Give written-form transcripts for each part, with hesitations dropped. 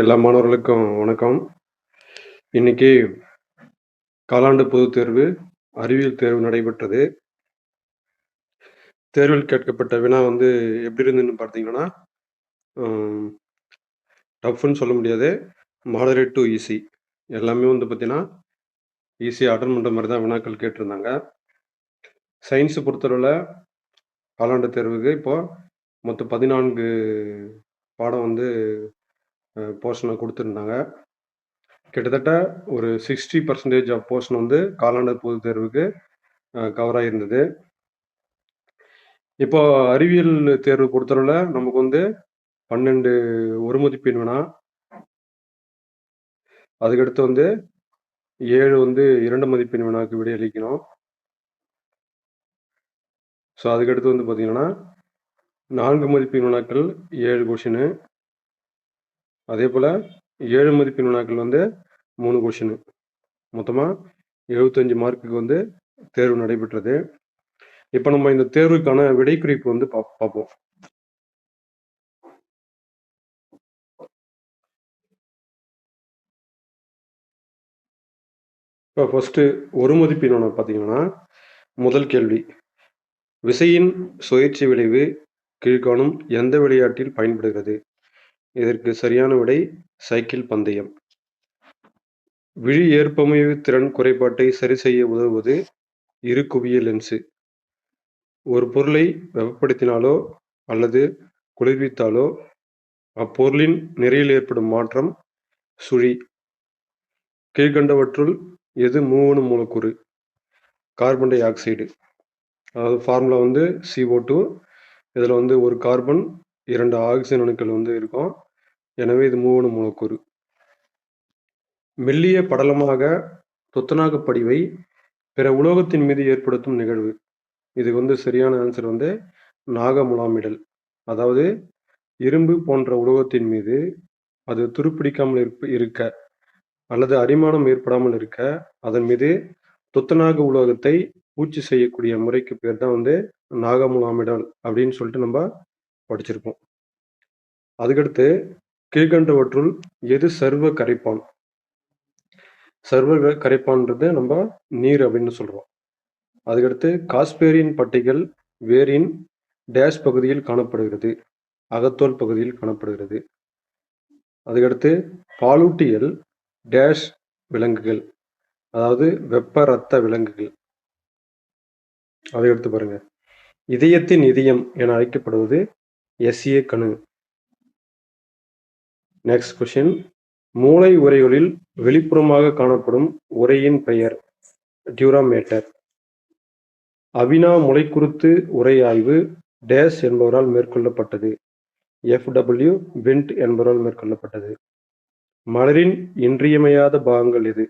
எல்லா மாணவர்களுக்கும் வணக்கம். இன்னைக்கு காலாண்டு பொதுத் தேர்வு, அறிவியல் தேர்வு நடைபெற்றது. தேர்வில் கேட்கப்பட்ட வினா எப்படி இருந்ததுன்னு பார்த்தீங்கன்னா, ம் டஃப்ன்னு சொல்ல முடியாது. Moderate to easy. எல்லாமே பார்த்தீங்கன்னா, ஈஸியா அட்டெண்ட் பண்ற மாரி தான் வினாக்கள் கேட்டிருந்தாங்க. சயின்ஸ் பொறுத்தளவுல காலாண்டு தேர்வுக்கு இப்போ மொத்தம் 14 பாடம் போர்ஷன குடுத்திருந்தாங்க. கிட்டத்தட்ட ஒரு 60% ஆஃப் போர்ஷன் காலாண்டு பொதுத் தேர்வுக்கு கவர் ஆயிருந்தது. இப்போ அறிவியல் தேர்வு பொறுத்தளவுல நமக்கு 12 ஒரு மதிப்பெண் வினா. அதுக்கடுத்து 7 2 மதிப்பெண் வினாக்கு விடையளிக்கணும். ஸோ அதுக்கடுத்து பார்த்தீங்கன்னா, 4 மதிப்பெண் வினாக்கள் 7 கொஷினு. அதேபோல 7 மதிப்பெண் வினாக்கள் 3 கொஷினு. மொத்தமா 75 மார்க்குக்கு தேர்வு நடைபெற்றது. இப்ப நம்ம இந்த தேர்வுக்கான விடை குறிப்பு பார்ப்போம். இப்போ ஃபர்ஸ்ட்டு ஒரு மதிப்பெண் வினா பார்த்தீங்கன்னா, முதல் கேள்வி. விசையின் சுழற்சி விளைவு கீழ்காணும் எந்த விளையாட்டில் பயன்படுகிறது? இதற்கு சரியான விடை சைக்கிள் பந்தயம். விழி ஏற்பமைவு திறன் குறைபாட்டை சரி செய்ய உதவுவது இரு குவிய லென்சு. ஒரு பொருளை வெப்பப்படுத்தினாலோ அல்லது குளிர்வித்தாலோ அப்பொருளின் நிறையில் ஏற்படும் மாற்றம் சுழி. கீழ்கண்டவற்றுள் எது மூவணு மூலக்கூறு? Carbon di oxide. அதாவது ஃபார்முலா CO2. இதில் ஒரு கார்பன் 2 ஆக்சிஜன் அணுக்கள் இருக்கும். எனவே இது மூவணு மூலக்கூறு. மெல்லிய படலமாக துத்தநாக படிவை பிற உலோகத்தின் மீது ஏற்படுத்தும் நிகழ்வு. இதுக்கு சரியான ஆன்சர் நாகமுலாமிடல். அதாவது இரும்பு போன்ற உலோகத்தின் மீது அது துருப்பிடிக்காமல் இருக்க அல்லது அரிமானம் ஏற்படாமல் இருக்க அதன் மீது துத்தநாக உலோகத்தை பூச்சி செய்யக்கூடிய முறைக்கு பேர் தான் நாகமுலாமிடல் அப்படின்னு சொல்லிட்டு நம்ம படிச்சிருப்போம். அதுக்கடுத்து கீழ்கண்டவற்றுள் எது சர்வ கரைப்பான்? சர்வ கரைப்பான்றது நம்ம நீர் அப்படின்னு சொல்றோம். அதுக்கடுத்து காஸ்பேரின் பட்டைகள் வேரின் டேஷ் பகுதியில் காணப்படுகிறது. அகத்தோல் பகுதியில் காணப்படுகிறது. அதுக்கடுத்து பாலூட்டிகள் டேஷ் விலங்குகள், அதாவது வெப்ப இரத்த விலங்குகள். அதை எடுத்து பாருங்க. இதயத்தின் இதயம் என அழைக்கப்படுவது SA கணு. Next question. மூளை உறைகளில் வெளிப்புறமாக காணப்படும் உறையின் பெயர் டியூராமேட்டர். அவினா முளைக்குருத்து உறை ஆய்வு டேஷ் என்பவரால் மேற்கொள்ளப்பட்டது. FW பென்ட் என்பவரால் மேற்கொள்ளப்பட்டது. மலரின் இன்றியமையாத பாகங்கள் எது?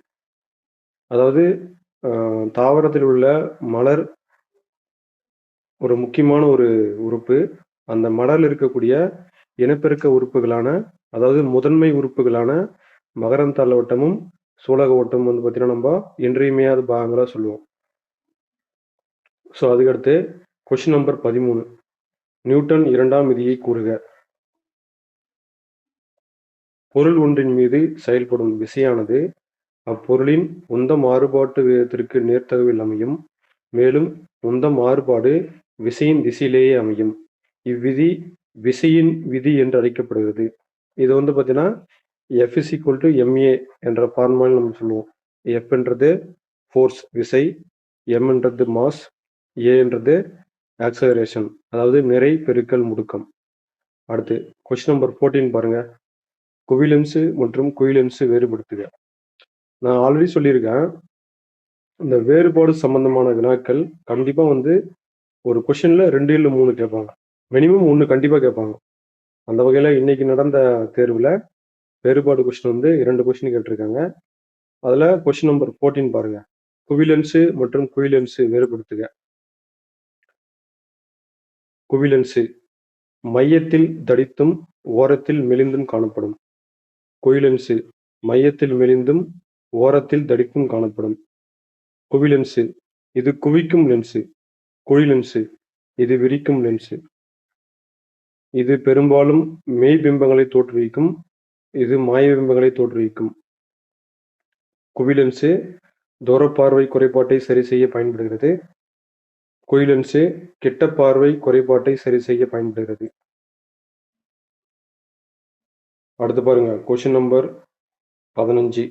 அதாவது தாவரத்தில் உள்ள மலர் ஒரு முக்கியமான ஒரு உறுப்பு. அந்த மலரில் இருக்கக்கூடிய இனப்பெருக்க உறுப்புகளான, அதாவது முதன்மை உறுப்புகளான மகரந்தாழ் வட்டமும் சூலக ஓட்டமும் பார்த்தீங்கன்னா நம்ம இன்றியமையாத பாகங்களா சொல்லுவோம். ஸோ அதுக்கடுத்து கொஸ்டின் நம்பர் 13. நியூட்டன் 2ஆம் விதியை கூறுக. பொருள் ஒன்றின் மீது செயல்படும் விசையானது அப்பொருளின் உந்த மாறுபாட்டு விகிதத்திற்கு நேர்த்தகவில் அமையும். மேலும் உந்த மாறுபாடு விசையின் திசையிலேயே அமையும். இவ்விதி விசையின் விதி என்று அழைக்கப்படுகிறது. இது பார்த்தீங்கன்னா F = ma என்ற ஃபார்முலாவில் நம்ம சொல்லுவோம். F என்றது ஃபோர்ஸ் விசை, m என்றது மாஸ், a என்றது ஆக்சலரேஷன், அதாவது நிறை பெருக்கல் முடுக்கம். அடுத்து கொஸ்டின் நம்பர் 14 பாருங்க. குவிலென்ஸ் மற்றும் குயிலென்ஸ் வேறுபடுத்துக. நான் ஆல்ரெடி சொல்லியிருக்கேன். இந்த வேறுபாடு சம்பந்தமான வினாக்கள் கண்டிப்பா ஒரு கொஸ்டின்ல 2 இல்ல 3 கேட்பாங்க. மினிமம் 1 கண்டிப்பா கேட்பாங்க. அந்த வகையில இன்னைக்கு நடந்த தேர்வுல வேறுபாடு கொஸ்டின் 2 கொஸ்டின் கேட்டிருக்காங்க. அதுல கொஸ்டின் நம்பர் 14 பாருங்க. குவிலென்ஸ் மற்றும் குயிலென்ஸ் வேறுபடுத்துக. குவிலென்ஸ் மையத்தில் தடித்தும் ஓரத்தில் மெலிந்தும் காணப்படும். குயிலென்ஸ் மையத்தில் மெலிந்தும் ஓரத்தில் தடிப்பும் காணப்படும். குவிலென்ஸ் இது குவிக்கும் லென்ஸ். குழிலென்ஸ் இது விரிக்கும் லென்ஸ். இது பெரும்பாலும் மெய்பிம்பங்களை தோற்றுவிக்கும். இது மாயபிம்பங்களை தோற்றுவிக்கும். குவிலென்சு தூரப்பார்வை குறைபாட்டை சரி செய்ய பயன்படுகிறது. குவிலென்சு கிட்ட பார்வை குறைபாட்டை சரி செய்ய பயன்படுகிறது. அடுத்து பாருங்க, கொஸ்டின் நம்பர் 15.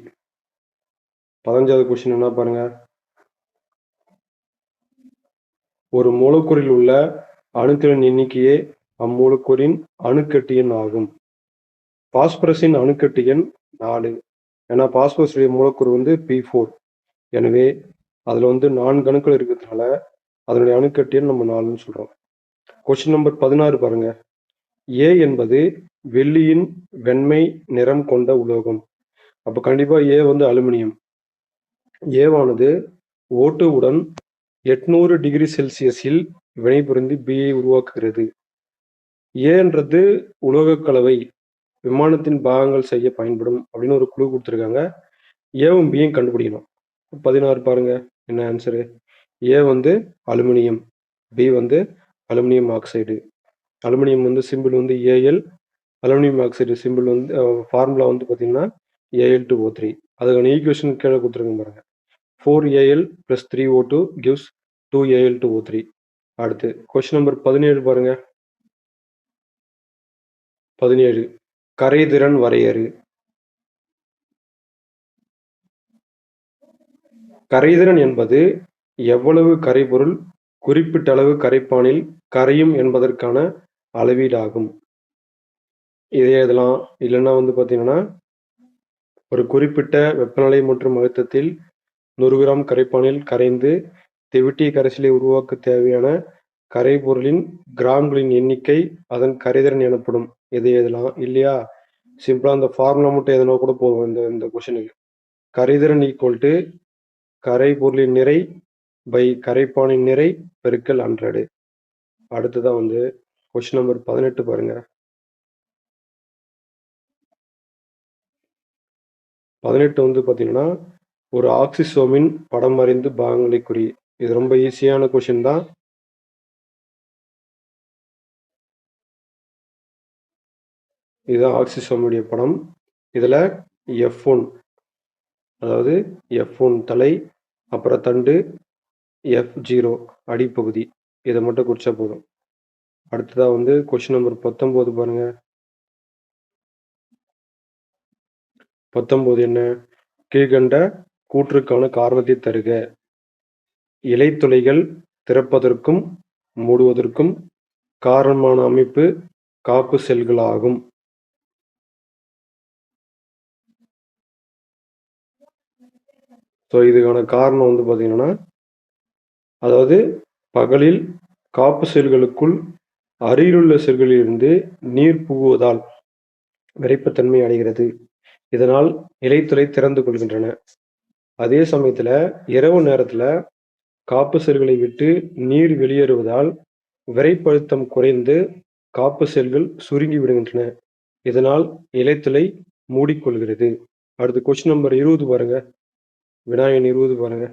15வது கொஸ்டின் என்ன பாருங்க. ஒரு மூலக்கூறில் உள்ள அணுக்களின் எண்ணிக்கையே அம்மூலக்கூறின் அணுக்கட்டு எண் ஆகும். பாஸ்பரஸின் அணுக்கட்டு எண் 4. ஏன்னா பாஸ்பரஸுடைய மூலக்கூறு வந்து P4. எனவே அதுல வந்து 4 அணுக்கள் இருக்கிறதுனால அதனுடைய அணுக்கட்டு எண் நம்ம 4ன்னு சொல்றோம். கொஸ்டின் நம்பர் 16 பாருங்க. ஏ என்பது வெள்ளியின் வெண்மை நிறம் கொண்ட உலோகம். அப்ப கண்டிப்பா ஏ வந்து அலுமினியம். ஏவானது O2 உடன் 800 டிகிரி செல்சியஸில் வினைபுரிந்து Bயை உருவாக்குகிறது. ஏன்றது உலோகக் கலவை விமானத்தின் பாகங்கள் செய்ய பயன்படும் அப்படின்னு ஒரு குழு கொடுத்துருக்காங்க. ஏவும் பியும் கண்டுபிடிக்கணும். 16 பாருங்க, என்ன ஆன்சரு. ஏ வந்து அலுமினியம், பி வந்து அலுமினியம் ஆக்சைடு. அலுமினியம் வந்து சிம்பிள் வந்து ஏஎல், அலுமினியம் ஆக்சைடு சிம்பிள் வந்து ஃபார்முலா வந்து பார்த்தீங்கன்னா Al2O3. அதுக்கான ஈக்குவேஷன் கீழே கொடுத்துருங்க பாருங்க. 4Al + 3O2 gives 2Al2O3. அடுத்து கொஸ்டின் நம்பர் 17 பாருங்க. 17 கரைதிறன் வரையறு. கரைதிறன் என்பது எவ்வளவு கரைபொருள் குறிப்பிட்ட அளவு கரைப்பானில் கரையும் என்பதற்கான அளவீடாகும். இதே இதெல்லாம் இல்லைன்னா வந்து பார்த்தீங்கன்னா, ஒரு குறிப்பிட்ட வெப்பநிலை மற்றும் அழுத்தத்தில் 100 கிராம் கரைப்பானில் கரைந்து தெவிட்டிய கரைசலை உருவாக்க தேவையான கரைபொருளின் கிராம்களின் எண்ணிக்கை அதன் கரைதிறன் எனப்படும். இதே இதெல்லாம் இல்லையா, சிம்பிளா அந்த ஃபார்முலா மட்டும் எதனா கூட போதும் இந்த கொஸ்டினுக்கு. கரைதிறன் ஈக்குவல் டு கரைபொருளின் நிறை பை கரைப்பானின் நிறை பெருக்கல் 100. அடுத்ததான் வந்து கொஸ்டின் நம்பர் 18 பாருங்க. 18 வந்து பார்த்தீங்கன்னா, ஒரு ஆக்சிசோமின் படம் வரைந்து பாகங்களை குறி. இது ரொம்ப ஈஸியான கொஸ்டின் தான். இதுதான் ஆக்சிசோமுடைய படம். இதுல F1 அதாவது F1 தலை, அப்புறம் தண்டு, F0 அடிப்பகுதி. இதை மட்டும் குறிச்சா போதும். அடுத்ததா வந்து கொஸ்டின் நம்பர் 19 பாருங்க. 19 என்ன, கீழ்கண்ட கூற்றுக்கான காரணத்தை தருக. இலைத்துளைகள் திறப்பதற்கும் மூடுவதற்கும் காரணமான அமைப்பு காப்பு செல்களாகும். ஸோ இதுக்கான காரணம் வந்து பார்த்தீங்கன்னா, அதாவது பகலில் காப்பு செல்களுக்குள் அருகிலுள்ள செல்களிலிருந்து நீர் புகுவதால் விறைப்புத்தன்மை அடைகிறது. இதனால் இலைத்துளை திறந்து கொள்கின்றன. அதே சமயத்துல இரவு நேரத்துல காப்பு செல்களை விட்டு நீர் வெளியேறுவதால் விறைப்பழுத்தம் குறைந்து காப்பு செல்கள் சுருங்கி விடுகின்றன. இதனால் இலைத்துளை மூடிக்கொள்கிறது. அடுத்து கொஸ்டின் நம்பர் 20 பாருங்க. வினாயன் 20 பாருங்க.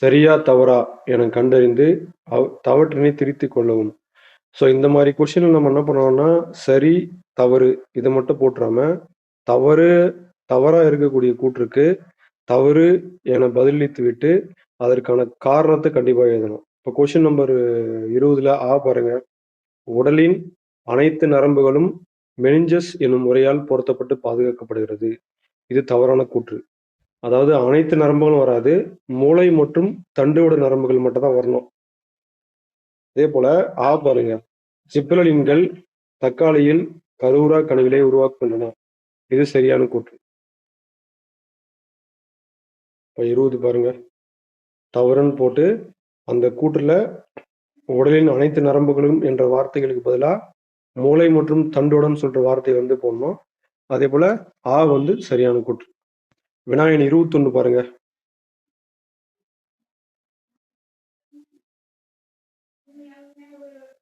சரியா தவறா என கண்டறிந்து தவற்றினை திருத்திக் கொள்ளவும். ஸோ இந்த மாதிரி கொஸ்டின் நம்ம என்ன பண்ணோம்னா, சரி தவறு இதை மட்டும் போட்டுறாம, தவறா இருக்கக்கூடிய கூற்றுக்கு தவறு என பதிலளித்து விட்டு அதற்கான காரணத்தை கண்டிப்பா எழுதணும். இப்போ கொஸ்டின் நம்பர் 20ல பாருங்க. உடலின் அனைத்து நரம்புகளும் மெனிஞ்சஸ் எனும் முறையால் பொருத்தப்பட்டு பாதுகாக்கப்படுகிறது. இது தவறான கூற்று. அதாவது அனைத்து நரம்புகளும் வராது, மூளை மற்றும் தண்டுவட நரம்புகள் மட்டும் தான் வரணும். அதே போல பாருங்க. ஜிப்பரலின்கள் தக்காளியில் கருவுரா கனிகளை உருவாக்குகின்றன. இது சரியான கூற்று. இப்போ 20 பாருங்க. தவறுன்னு போட்டு அந்த கூற்றுல உடலின் அனைத்து நரம்புகளும் என்ற வார்த்தைகளுக்கு பதிலா மூளை மற்றும் தண்டுடன் சொல்ற வார்த்தை வந்து போடணும். அதே போல வந்து சரியான கூற்று. வினாயன் 21 பாருங்க.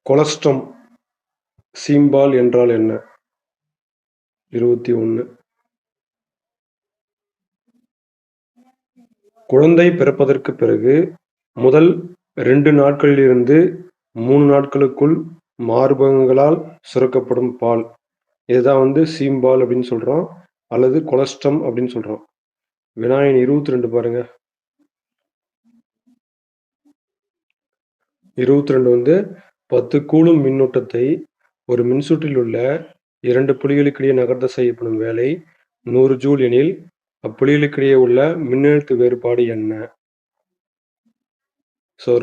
கொலஸ்ட்ரம் சீம்பால் என்றால் என்ன? 21 குழந்தை பிறப்பதற்கு பிறகு முதல் 2 நாட்களிலிருந்து 3 நாட்களுக்குள் மார்பகங்களால் சுரக்கப்படும் பால். இதுதான் வந்து சீம்பால் அப்படின்னு சொல்றோம். அல்லது கொலஸ்ட்ரம் அப்படின்னு சொல்றோம். வினா எண் 22 பாருங்க. 22 வந்து 10 கூலும் மின்னூட்டத்தை ஒரு மின்சுற்றில் உள்ள 2 புள்ளிகளுக்கிடையே நகர்த்த செய்யப்படும் வேலை 100 ஜூல் எனில், அப்புள்ளிகளுக்கிடையே உள்ள மின்னழுத்த வேறுபாடு என்ன?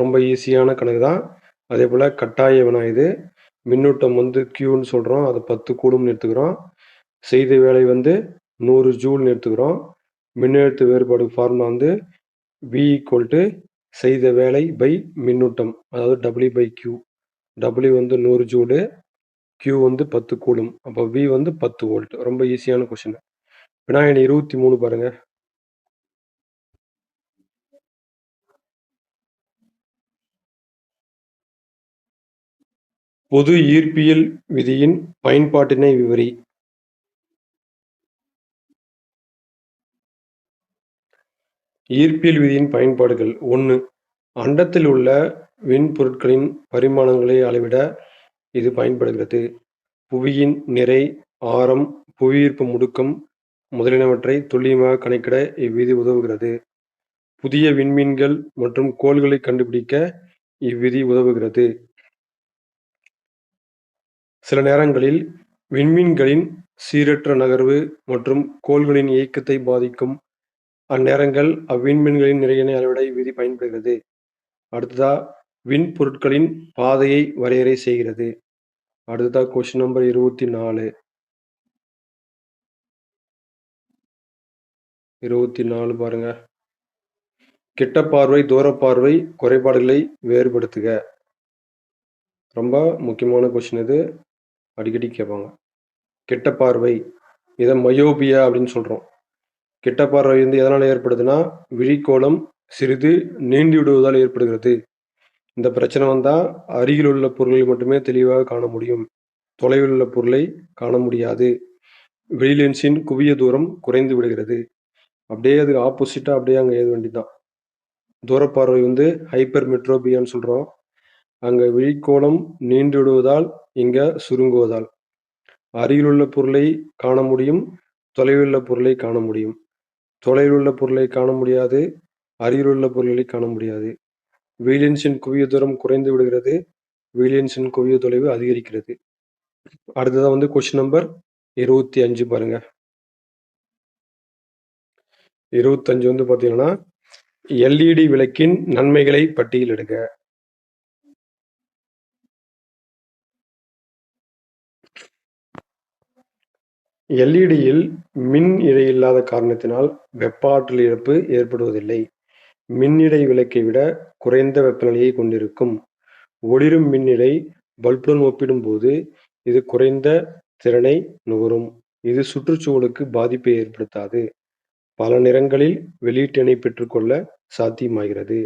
ரொம்ப ஈஸியான கணக்கு தான். அதேபோல கட்டாய வினா இது. மின்னூட்டம் வந்து Qன்னு சொல்றோம். அது 10 கூலும்ப்னு எடுத்துக்கிறோம். செய்த வேலை வந்து 100 ஜூல்னு எடுத்துக்கிறோம். மின்னழுத்த வேறுபாடு ஃபார்முலா வந்து V செய்த வேலை பை மின்னூட்டம். அதாவது W/Q. W வந்து 100 ஜூலு, Q வந்து 10 கூலும். அப்போ V வந்து 10 வோல்ட். ரொம்ப ஈஸியான கொஸ்டின். வினா எண் 23 பாருங்க. பொது ஈர்ப்பியல் விதியின் பயன்பாட்டினை விவரி. ஈர்ப்பியல் விதியின் பயன்பாடுகள் 1. அண்டத்தில் உள்ள விண்பொருட்களின் பரிமாணங்களை அளவிட இது பயன்படுகிறது. புவியின் நிறை, ஆரம், புவியீர்ப்பு முடுக்கம் முதலியனவற்றை துல்லியமாக கணக்கிட இவ்விதி உதவுகிறது. புதிய விண்மீன்கள் மற்றும் கோள்களை கண்டுபிடிக்க இவ்விதி உதவுகிறது. சில நேரங்களில் விண்மீன்களின் சீரற்ற நகர்வு மற்றும் கோள்களின் இயக்கத்தை பாதிக்கும். அந்நேரங்கள் அவ்விண்மீன்களின் நிறையினை அளவிட இவ்விதி பயன்படுகிறது. அடுத்ததா விண்பொருட்களின் பாதையை வரையறை செய்கிறது. அடுத்ததா கொஸ்டின் நம்பர் 24. 24 பாருங்க. கிட்ட பார்வை, தூரப்பார்வை குறைபாடுகளை வேறுபடுத்துக. ரொம்ப முக்கியமான கொஸ்டின் இது. அடிக்கடி கேட்பாங்க. கிட்ட பார்வை, இதை மயோபியா அப்படின்னு சொல்றோம். கிட்ட பார்வை வந்து எதனால் ஏற்படுதுன்னா, விழிக்கோளம் சிறிது நீண்டு விடுவதால் ஏற்படுகிறது. இந்த பிரச்சனை வந்தா அருகில் உள்ள பொருளை மட்டுமே தெளிவாக காண முடியும். தொலைவில் உள்ள பொருளை காண முடியாது. வெளிலென்ஸின் குவிய தூரம் குறைந்து விடுகிறது. அப்படியே அது ஆப்போசிட்டா அப்படியே அங்க எழுத வேண்டியதுதான். தூரப்பார்வை வந்து ஹைப்பர் மெட்ரோபியான்னு சொல்றோம். அங்க விழிக்கோளம் நீண்டு விடுவதால், இங்க சுருங்குவதால். அருகிலுள்ள பொருளை காண முடியும், தொலைவிலுள்ள பொருளை காண முடியும். தொலைவிலுள்ள பொருளை காண முடியாது, அருகிலுள்ள பொருள்களை காண முடியாது. வீலென்ஸின் குவிய தூரம் குறைந்து விடுகிறது, வீலென்ஸின் குவிய தொலைவு அதிகரிக்கிறது. அடுத்ததா வந்து கொஸ்டின் நம்பர் 25 பாருங்க. 25 வந்து பாத்தீங்கன்னா, எல்இடி விளக்கின் நன்மைகளை பட்டியலிடுக. எல்இடியில் மின் இழை இல்லாத காரணத்தினால் வெப்ப ஆற்றல் இழப்பு ஏற்படுவதில்லை. மின்னிடை விளக்கை விட குறைந்த வெப்பநிலையை கொண்டிருக்கும். ஒளிரும் மின்னிடை பல்புடன் ஒப்பிடும்போது இது குறைந்த திறனை நுகரும். இது சுற்றுச்சூழலுக்கு பாதிப்பை ஏற்படுத்தாது. பல நிறங்களில் வெளியீட்டினை பெற்றுக்கொள்ள சாத்தியமாகிறது.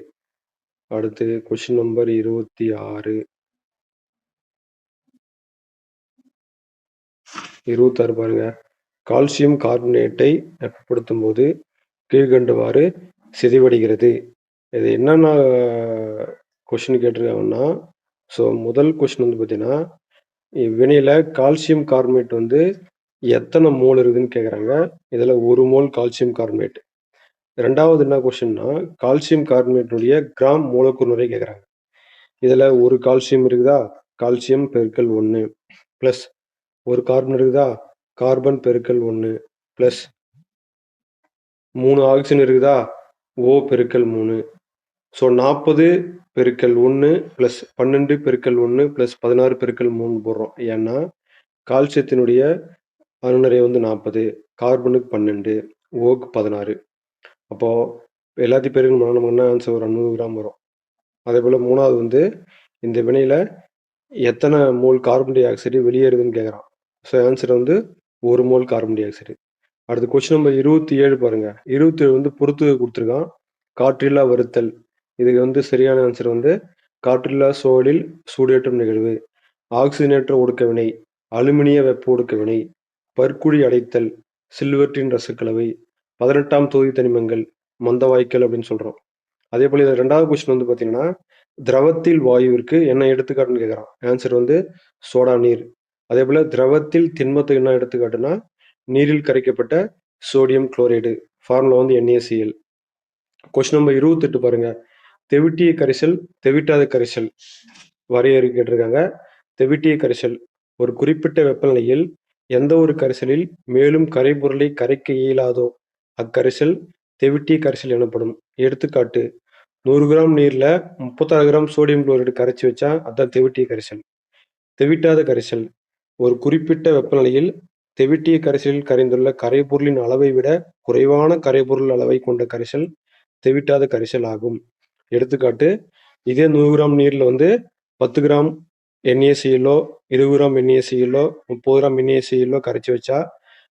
அடுத்து கொஸ்டின் நம்பர் 26. 26 பாருங்க. கால்சியம் கார்பனேட்டை வெப்பப்படுத்தும் போது கீழ்கண்டவாறு சிதைவடைகிறது. இது என்னென்ன கொஸ்டின் கேட்டிருக்காங்கன்னா, முதல் கொஸ்டின் வந்து பார்த்தீங்கன்னா, இவ்வினையில கால்சியம் கார்பனேட் வந்து எத்தனை மோல் இருக்குதுன்னு கேட்குறாங்க. இதில் 1 மோல் கால்சியம் கார்பனேட். 2வது என்ன கொஸ்டின்னா, கால்சியம் கார்பனேட்டுடைய கிராம் மூலக்கூறு நிறைய கேட்குறாங்க. இதில் 1 கால்சியம் இருக்குதா, கால்சியம் பெருக்கல் 1 ப்ளஸ் 1 கார்பன் இருக்குதா, கார்பன் பெருக்கல் 1 ப்ளஸ் 3 ஆக்சிஜன் இருக்குதா, O பெருக்கல் 3. 40 பெருக்கல் 1 ப்ளஸ் 12 பெருக்கல் 1 ப்ளஸ் 16 பெருக்கல் 3 போடுறோம். ஏன்னா கால்சியத்தினுடைய அணுநிறை வந்து 40, கார்பனுக்கு 12, ஓக்கு 16. அப்போ எல்லாத்தையும் பெருக்கணும்னா நமக்கு என்ன ஆன்சர் வரும்? 100 கிராம் வரும். அதே போல் 3வது வந்து இந்த வினையில எத்தனை மோல் கார்பன் டை ஆக்சைடு வெளியேறுதுன்னு கேட்குறான். ஆன்சர் வந்து 1 மோல் கார்பன் டை ஆக்சைடு. அடுத்து கொஸ்டின் நம்பர் 27 பாருங்க. 27 வந்து பொறுத்துக கொடுத்துருக்கான். காற்றில்லா வருத்தல். இதுக்கு வந்து சரியான ஆன்சர் வந்து காற்றில்லா சூழலில் சூடேற்றும் நிகழ்வு, ஆக்சிஜனேற்ற ஒடுக்க வினை, அலுமினிய வெப்ப ஒடுக்க வினை, பற்குழி அடைத்தல், சில்வற்றின் ரசக்கலவை, 18ஆம் தொகுதி தனிமங்கள், மந்தவாய்க்கல் அப்படின்னு சொல்றோம். அதே போல இதுல 2வது கொஸ்டின் வந்து பார்த்தீங்கன்னா, திரவத்தில் வாயுவிற்கு என்ன எடுத்துக்காட்டுன்னு கேட்குறான். ஆன்சர் வந்து சோடா நீர். அதேபோல திரவத்தில் திண்மத்துக்கு என்ன எடுத்துக்காட்டுன்னா, நீரில் கரைக்கப்பட்ட சோடியம் குளோரைடு. ஃபார்முலா வந்து NaCl. கொஸ்டின் நம்பர் 28 பாருங்க. தெவிட்டிய கரைசல், தெவிட்டாத கரைசல் வரையறை கேட்டிருக்காங்க. தெவிட்டிய கரைசல் ஒரு குறிப்பிட்ட வெப்பநிலையில் எந்த ஒரு கரைசலில் மேலும் கரைபொருளை கரைக்க இயலாதோ அக்கரைசல் தெவிட்டிய கரைசல் எனப்படும். எடுத்துக்காட்டு 100 கிராம் நீர்ல 36 கிராம் சோடியம் குளோரைடு கரைச்சு வச்சா அதான் தெவிட்டிய கரைசல். தெவிட்டாத கரைசல் ஒரு குறிப்பிட்ட வெப்பநிலையில் தெவிட்டிய கரைசலில் கரைந்துள்ள கரைபொருளின் அளவை விட குறைவான கரைபொருள் அளவை கொண்ட கரைசல் தெவிட்டாத கரைசல் ஆகும். எடுத்துக்காட்டு இதே 100 கிராம் நீர்ல வந்து 10 கிராம் NaClஓ 20 கிராம் NaClஓ 30 கிராம் NaClஓ கரைச்சு வச்சா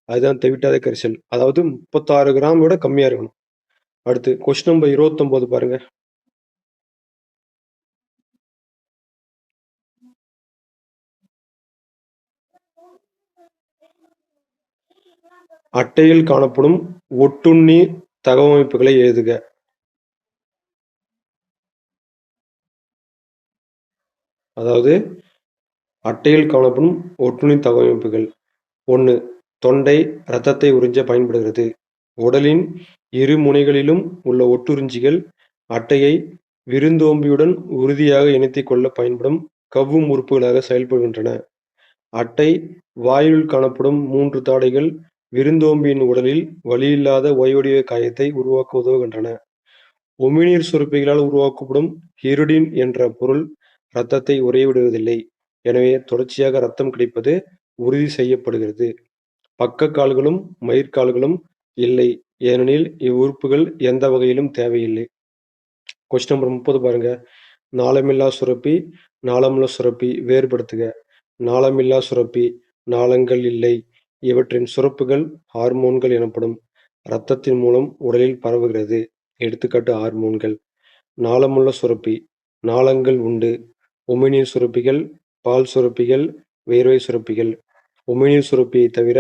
அதுதான் தெவிட்டாத கரைசல். அதாவது 36 கிராம் விட கம்மியா இருக்கணும். அடுத்து கொஸ்டின் நம்பர் 29 பாருங்க. அட்டையில் காணப்படும் ஒட்டுண்ணி தகவமைப்புகளை எழுதுக. அதாவது அட்டையில் காணப்படும் ஒட்டுண்ணி தகவமைப்புகள். 1. தொண்டை இரத்தத்தை உறிஞ்ச பயன்படுகிறது. உடலின் இரு முனைகளிலும் உள்ள ஒட்டுறிஞ்சிகள் அட்டையை விருந்தோம்பியுடன் உறுதியாக இணைத்துக் கொள்ள பயன்படும் கவ்வும் உறுப்புகளாக செயல்படுகின்றன. அட்டை வாயுவில் காணப்படும் 3 தாடைகள் விருந்தோம்பியின் உடலில் வலியில்லாத ஓய்வடிவ காயத்தை உருவாக்க உதவுகின்றன. உமிழ்நீர் சுரப்பிகளால் உருவாக்கப்படும் ஹிருடின் என்ற பொருள் இரத்தத்தை உறையவிடுவதில்லை. எனவே தொடர்ச்சியாக இரத்தம் கிடைப்பது உறுதி செய்யப்படுகிறது. பக்க கால்களும் மயிர்கால்களும் இல்லை, ஏனெனில் இவ்வுறுப்புகள் எந்த வகையிலும் தேவையில்லை. கொஸ்டின் நம்பர் 30 பாருங்க. நாளமில்லா சுரப்பி, நாளமுள்ள சுரப்பி வேறுபடுத்துக. நாளமில்லா சுரப்பி நாளங்கள் இல்லை. இவற்றின் சுரப்புகள் ஹார்மோன்கள் எனப்படும். இரத்தத்தின் மூலம் உடலில் பரவுகிறது. எடுத்துக்காட்டு ஹார்மோன்கள். நாளமுள்ள சுரப்பி நாளங்கள் உண்டு. உமிழ்நீர் சுரப்பிகள், பால் சுரப்பிகள், வியர்வை சுரப்பிகள். உமிழ்நீர் சுரப்பியை தவிர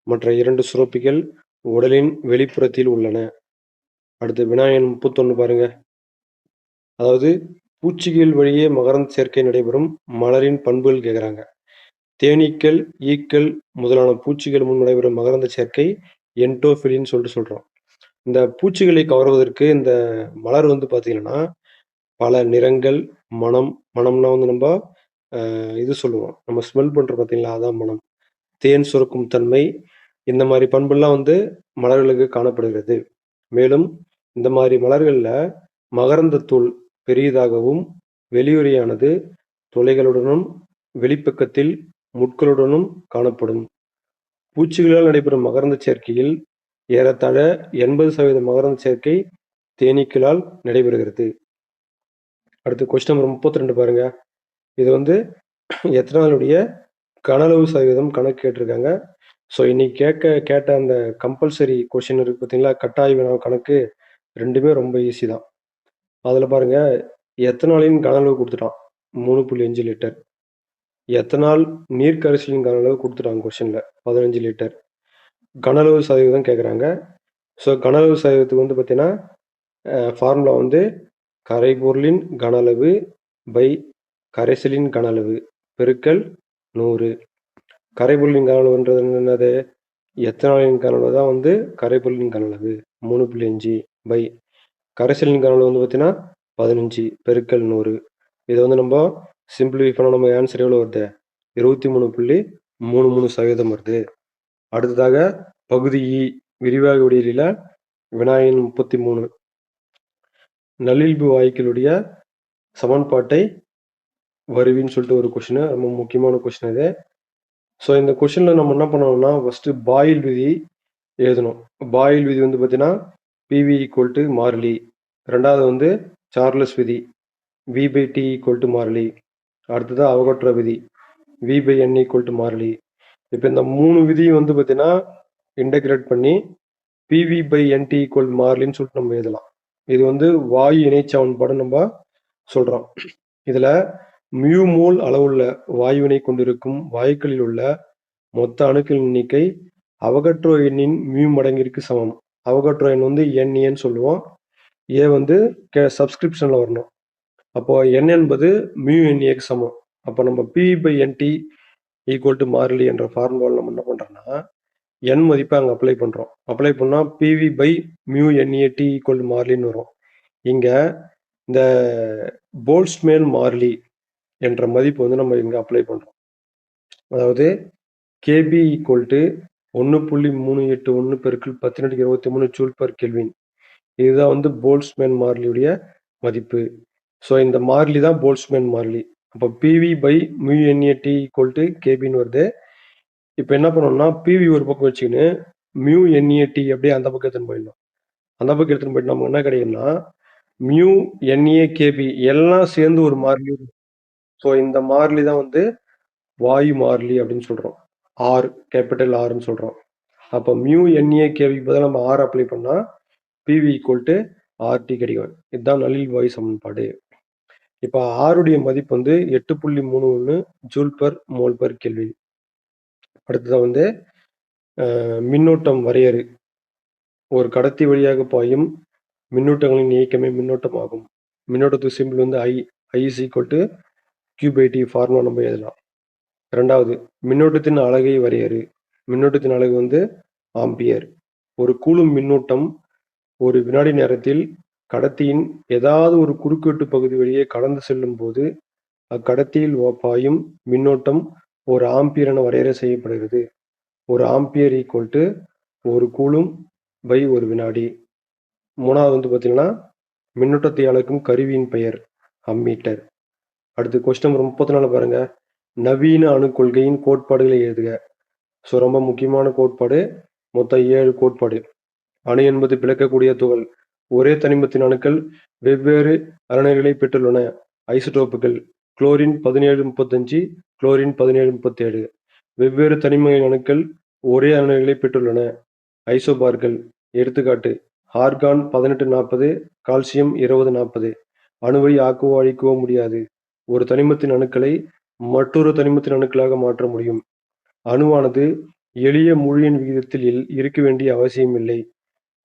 மற்ற 2 சுரப்பிகள் உடலின் வெளிப்புறத்தில் உள்ளன. அடுத்து வினா எண் 31 பாருங்க. அதாவது பூச்சிகள் வழியே மகரந்த சேர்க்கை நடைபெறும் மலரின் பண்புகள் கேட்குறாங்க. தேனீக்கள், ஈக்கள் முதலான பூச்சிகள் மூலம் நடைபெறும் மகரந்த சேர்க்கை என்டோஃபிலின்னு சொல்றோம். இந்த பூச்சிகளை கவர்வதற்கு இந்த மலர் வந்து பார்த்தீங்கன்னா, பல நிறங்கள், மணம். மணம்னா வந்து நம்ம இது சொல்லுவோம். நம்ம ஸ்மெல் பண்றோம் பார்த்தீங்களா? அதான் மணம். தேன் சுரக்கும் தன்மை, இந்த மாரி பண்புலாம் வந்து மலர்களுக்கு காணப்படுகிறது. மேலும் இந்த மாரி மலர்கள்ல மகரந்தத்தூள் பெரியதாகவும், வெளியுறையானது துளைகளுடனும், வெளிப்பக்கத்தில் முட்களுடனும் காணப்படும். பூச்சிகளால் நடைபெறும் மகரந்த சேர்க்கையில் ஏறத்தாழ 80% மகரந்த சேர்க்கை தேனீக்களால் நடைபெறுகிறது. அடுத்து கொஸ்டின் நம்பர் 32 பாருங்க. இது வந்து எத்தனாலுடைய கனளவு சதவீதம் கணக்கு கேட்டிருக்காங்க. ஸோ இன்னைக்கு கேட்ட அந்த கம்பல்சரி கொஸ்டின் இருக்கு பார்த்தீங்களா? கட்டாய வினா கணக்கு 2மே ரொம்ப ஈஸி தான். அதில் பாருங்க, எத்தனாலின் கனளவு கொடுத்துட்டான் 3.5 லிட்டர். எத்தனால் நீர் கரைசலின் கனளவு கொடுத்துட்டாங்க கொஸ்டின்ல 15 லிட்டர். கனளவு சதவீதம் கேட்குறாங்க. ஸோ கனளவு சதவீதத்துக்கு வந்து பார்த்தீங்கன்னா ஃபார்முலா வந்து கரைபொருளின் கனளவு பை கரைசலின் கனளவு பெருக்கல் 100. கரைபொருளின் கனளவுன்றது என்னது? எத்தனாலின் கனளவு தான் வந்து கரைபொருளின் கனளவு 3.5 பை கரைசலின் கனளவு வந்து பார்த்தீங்கன்னா 15 பெருக்கல் 100. இதை வந்து நம்ம சிம்பிளிஃபை பண்ண நம்ம ஆன்சர் எவ்வளோ வருது? 23.33% வருது. அடுத்ததாக பகுதி இ விரிவாக விடியலில் வினா எண் 33. நல்லியல்பு வாயுக்களுடைய சமன்பாட்டை வருவின்னு சொல்லிட்டு ஒரு கொஸ்டின். ரொம்ப முக்கியமான கொஸ்டின் இது. ஸோ இந்த கொஸ்டின்ல நம்ம என்ன பண்ணணும்னா, ஃபர்ஸ்ட் பாயில் விதி எழுதணும். பாயில் விதி வந்து பார்த்தீங்கன்னா PV ஈக்குவல் டு மாறிலி. 2வது வந்து சார்லஸ் விதி V/T ஈக்குவல் டு மாறிலி. அடுத்தது அவகோட்ரோ விதி V/N ஈக்குவல் டு மாறிலி. இப்போ இந்த 3 விதியும் வந்து பார்த்தீங்கன்னா இன்டகிரேட் பண்ணி PV/NT ஈக்குவல் மாறிலின்னு சொல்லிட்டு நம்ம எழுதலாம். இது வந்து வாயு இணை சமன்பாடு நம்ம சொல்றோம். இதுல மியூ மோல் அளவுள்ள வாயுவினை கொண்டிருக்கும் வாயுக்களில் உள்ள மொத்த அணுக்களின் எண்ணிக்கை அவகட்ரோ எண்ணின் மியூ மடங்கிற்கு சமம். அவகட்ரோ எண் வந்து NA சொல்லுவோம். ஏ வந்து சப்ஸ்கிரிப்ஷன்ல வரணும். அப்போ n என்பது μNA க்கு சமம். அப்போ நம்ம P/NT ஈக்குவல் டூ மாறிலி என்ற ஃபார்முலால நம்ம என்ன பண்றோம்னா, n மதிப்பை அங்க அப்ளை பண்றோம். அப்ளை பண்ணா PV/μNAT ஈக்குவல் டூ மாறிலின்னு வரும். இங்க இந்த போல்ட்ஸ்மேன் மாறிலி என்ற மதிப்பு வந்து நம்ம இங்க அப்ளை பண்றோம். அதாவது KB ஈக்குவல் டூ 1.381 பெருக்கல் 10^23 ஜூல் பெர் கெல்வின். இதுதான் வந்து போல்ட்ஸ்மேன் மாறிலியுடைய மதிப்பு. ஸோ இந்த மாறிலி தான் போல்ட்ஸ்மேன் மாறிலி. அப்போ PV/μNAT ஈக்குவல் டூ KBன்னு வருது. இப்போ என்ன பண்ணணும்னா, PV ஒரு பக்கம் வச்சுக்கின்னு μNAT அப்படியே அந்த பக்கம் எடுத்துன்னு போயிடணும். அந்த பக்கம் எடுத்துன்னு போயிட்டு நமக்கு என்ன கிடைக்கும்னா, μNAKB எல்லாம் சேர்ந்து ஒரு மாறிலி. ஸோ இந்த மாறிலி தான் வந்து வாயு மாறிலி அப்படின்னு சொல்றோம். ஆர் கேபிட்டல் ஆர்ன்னு சொல்றோம். அப்போ μNAKBக்கு பதிலா நம்ம ஆர் அப்ளை பண்ணா PV ஈக்குவல் டூ RT கிடைக்கும். இதுதான் நளில் வாயு சமன்பாடு. இப்போ ஆருடைய மதிப்பு வந்து 8.31 joule per mole per kelvin. அடுத்ததான் வந்து மின்னோட்டம் வரையறு. ஒரு கடத்தி வழியாக பாயும் மின்னூட்டங்களின் இயக்கமே மின்னோட்டம் ஆகும். மின்னோட்டத்துக்கு சிம்பிள் வந்து I is equal to Q/T formula நம்ம எழுதலாம். இரண்டாவது, மின்னோட்டத்தின் அலகை வரையறு. மின்னோட்டத்தின் அலகு வந்து ஆம்பியர். ஒரு கூலும் மின்னூட்டம் ஒரு வினாடி நேரத்தில் கடத்தியின் ஏதாவது ஒரு குறுக்குவெட்டு பகுதி வழியே கடந்து செல்லும் போது அக்கடத்தியில் பாயும் மின்னோட்டம் ஒரு ஆம்பியர் என வரையறை செய்யப்படுகிறது. ஒரு ஆம்பியர் ஈக்குவல் டு ஒரு கூலும் பை ஒரு வினாடி. மூணாவது வந்து பார்த்தீங்கன்னா, மின்னோட்டத்தை அளக்கும் கருவியின் பெயர் அம்மீட்டர். அடுத்து கொஸ்டின் நம்பர் 34 பாருங்க. நவீன அணு கொள்கையின் கோட்பாடுகளை எழுதுக. ஸோ ரொம்ப முக்கியமான கோட்பாடு. மொத்தம் 7 கோட்பாடு. அணு என்பது பிளக்கக்கூடிய துகள். ஒரே தனிமத்தின் அணுக்கள் வெவ்வேறு அலனைடுகளை பெற்றுள்ளன. ஐசோடோப்புகள் குளோரின் 1735, குளோரின் 1737. வெவ்வேறு தனிமங்களின் அணுக்கள் ஒரே அலனைடுகளை பெற்றுள்ளன. ஐசோபார்கள். எடுத்துக்காட்டு ஆர்கான் 1840, கால்சியம் 2040. அணுவை ஆக்கவோ அழிக்கவோ முடியாது. ஒரு தனிமத்தின் அணுக்களை மற்றொரு தனிமத்தின் அணுக்களாக மாற்ற முடியும். அணுவானது எளிய முழு எண் விகிதத்தில் இருக்க வேண்டிய அவசியமில்லை.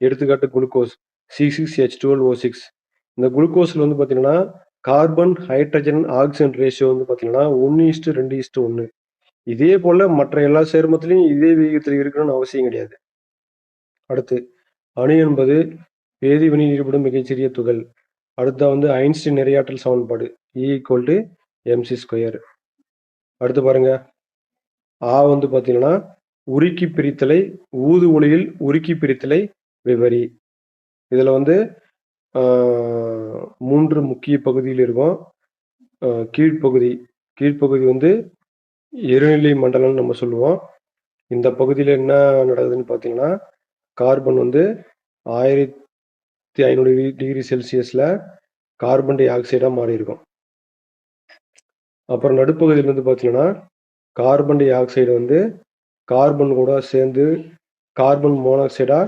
எடுத்துக்காட்டு குளுக்கோஸ் C6H12O6. இந்த குளுக்கோஸ்ல வந்து பார்த்தீங்கன்னா கார்பன் ஹைட்ரஜன் ஆக்சிஜன் ரேஷியோ வந்து பார்த்தீங்கன்னா 1:2:1. இதே போல மற்ற எல்லா சேர்மத்திலையும் இதே விகிதத்தில் இருக்கணும்னு அவசியம் கிடையாது. அடுத்து அணு என்பது வேதிவினையில் ஈடுபடும் மிகச்சிறிய துகள். அடுத்த வந்து ஐன்ஸ்டீன் நிறையாற்றல் சமன்பாடு E ஈக்குவல் டு mc². அடுத்து பாருங்க, வந்து பார்த்தீங்கன்னா உருக்கி பிரித்தலை ஊது ஒளியில் உருக்கி பிரித்தலை விவரி. இதுல வந்து 3 முக்கிய பகுதியில் இருக்கும். கீழ்ப்பகுதி வந்து எரிநிலை மண்டலம்னு நம்ம சொல்லுவோம். இந்த பகுதியில் என்ன நடக்குதுன்னு பார்த்தீங்கன்னா, கார்பன் வந்து 1500 டிகிரி செல்சியஸ்ல கார்பன் டை ஆக்சைடா மாறி இருக்கும். அப்புறம் நடுப்பகுதியில் வந்து பார்த்தீங்கன்னா, கார்பன் டை ஆக்சைடு வந்து கார்பன் கூட சேர்ந்து கார்பன் மோனாக்சைடா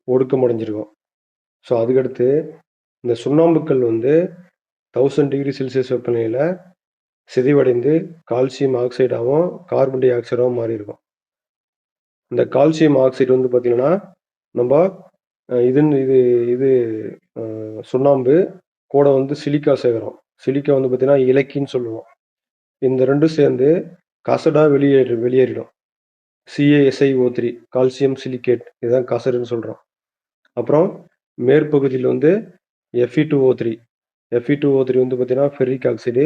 ஒடுக்கமடைஞ்சிருக்கும். ஸோ அதுக்கடுத்து இந்த சுண்ணாம்புக்கல் வந்து 1000 டிகிரி செல்சியஸ் வெப்பநிலையில சிதைவடைந்து கால்சியம் ஆக்சைடாகவும் கார்பன் டை ஆக்சைடாகவும் மாறி இருக்கும். இந்த கால்சியம் ஆக்சைடு வந்து பார்த்தீங்கன்னா நம்ம இது சுண்ணாம்பு கூட வந்து சிலிக்கா சேர்க்கிறோம். சிலிக்கா வந்து பார்த்தீங்கன்னா இலக்கின்னு சொல்லுவோம். இந்த ரெண்டும் சேர்ந்து கசடா வெளியேறிடும். CaSiO3 கால்சியம் சிலிக்கேட், இதுதான் கசடுன்னு சொல்றோம். அப்புறம் மேற்பகுதியில் வந்து Fe2O3 வந்து பார்த்தீங்கன்னா ஃபெர்ரிக் ஆக்சைடு.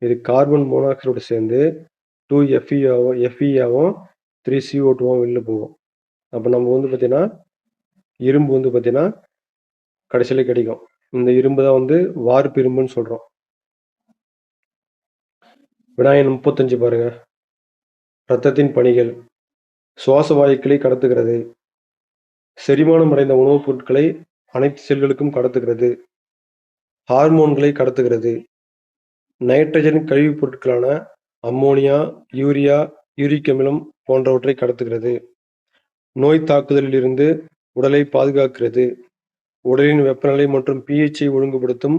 இது கார்பன் மோனாக்சைடோடு சேர்ந்து 2Fe-ஆவும் 3CO2-ஆவும் வெளில போகும். அப்போ நம்ம வந்து பார்த்தீங்கன்னா இரும்பு வந்து பார்த்தீங்கன்னா கடைசியில் கிடைக்கும். இந்த இரும்பு தான் வந்து வார்ப்பு இரும்புன்னு சொல்றோம். வினாயன் 35 பாருங்க. இரத்தத்தின் பணிகள். சுவாச வாயுக்களை கடத்துகிறது. செரிமானம் அடைந்த உணவுப் பொருட்களை அனைத்து செல்களுக்கும் கடத்துகிறது. ஹார்மோன்களை கடத்துகிறது. நைட்ரஜன் கழிவுப் பொருட்களான அம்மோனியா, யூரியா, யூரிக் அமிலம் போன்றவற்றை கடத்துகிறது. நோய் தாக்குதலில் இருந்து உடலை பாதுகாக்கிறது. உடலின் வெப்பநிலை மற்றும் pH-ஐ ஒழுங்குபடுத்தும்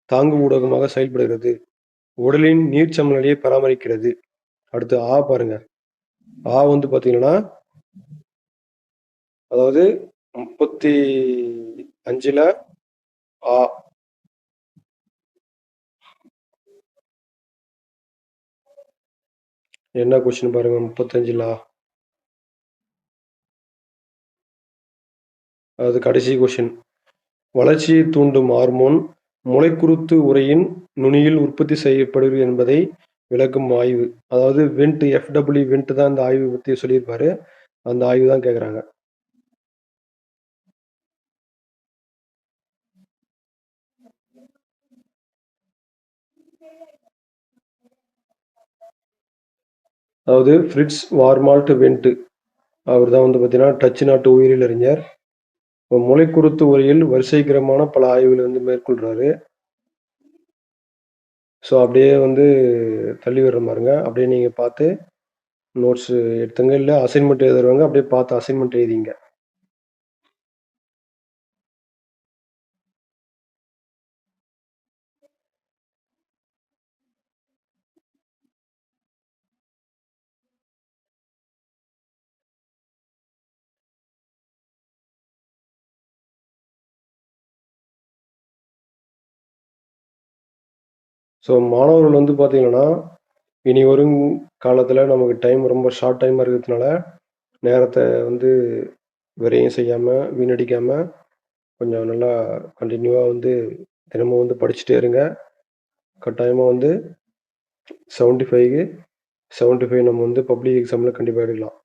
தாங்கு ஊடகமாக செயல்படுகிறது. உடலின் நீர் சமநிலையை பராமரிக்கிறது. அடுத்து பாருங்க. வந்து பார்த்தீங்கன்னா அதாவது 35ல ஆ. என்ன கொஸ்டின் பாருங்க 35ல அது கடைசி கொஸ்டின். வளர்ச்சியைத் தூண்டும் ஹார்மோன் முளைக்குருத்து உறையின் நுனியில் உற்பத்தி செய்யப்படுகிறது என்பதை விளக்கும் ஆய்வு. அதாவது வென்ட் எஃப்டபிள்யூ வென்ட் தான் இந்த ஆய்வு பத்தி சொல்லியிருப்பாரு. அந்த ஆய்வு தான் கேட்குறாங்க. அதாவது ஃப்ரிட்ஸ் வார்மால்ட் வென்ட் அவர் தான் வந்து பார்த்தீங்கன்னா டச்சு நாட்டு உயிரியல் அறிஞர். இப்போ முளைக்குருத்து உறையில் வரிசைக்கிரமான பல ஆய்வுகளை வந்து மேற்கொள்றாரு. ஸோ அப்படியே வந்து தள்ளி வர்ற பாருங்க. அப்படியே நீங்க பார்த்து நோட்ஸ் எடுத்துங்க. இல்ல அசைன்மென்ட் எழுதுறவங்க அப்படியே பார்த்து அசைன்மென்ட் எழுதிங்க. ஸோ மாணவர்கள் வந்து பார்த்தீங்கன்னா, இனி வரும் காலத்துல நமக்கு டைம் ரொம்ப ஷார்ட் டைமா இருக்கிறதுனால, நேரத்த வந்து விரயம் செய்யாம, வீணடிக்காம கொஞ்சம் நல்லா கன்டினியூவா வந்து தினமும் வந்து படிச்சுட்டே இருங்க. கட்டாயமா வந்து 75க்கு 75 நம்ம வந்து பப்ளிக் எக்ஸாம்ல கண்டிப்பா எடுக்கலாம்.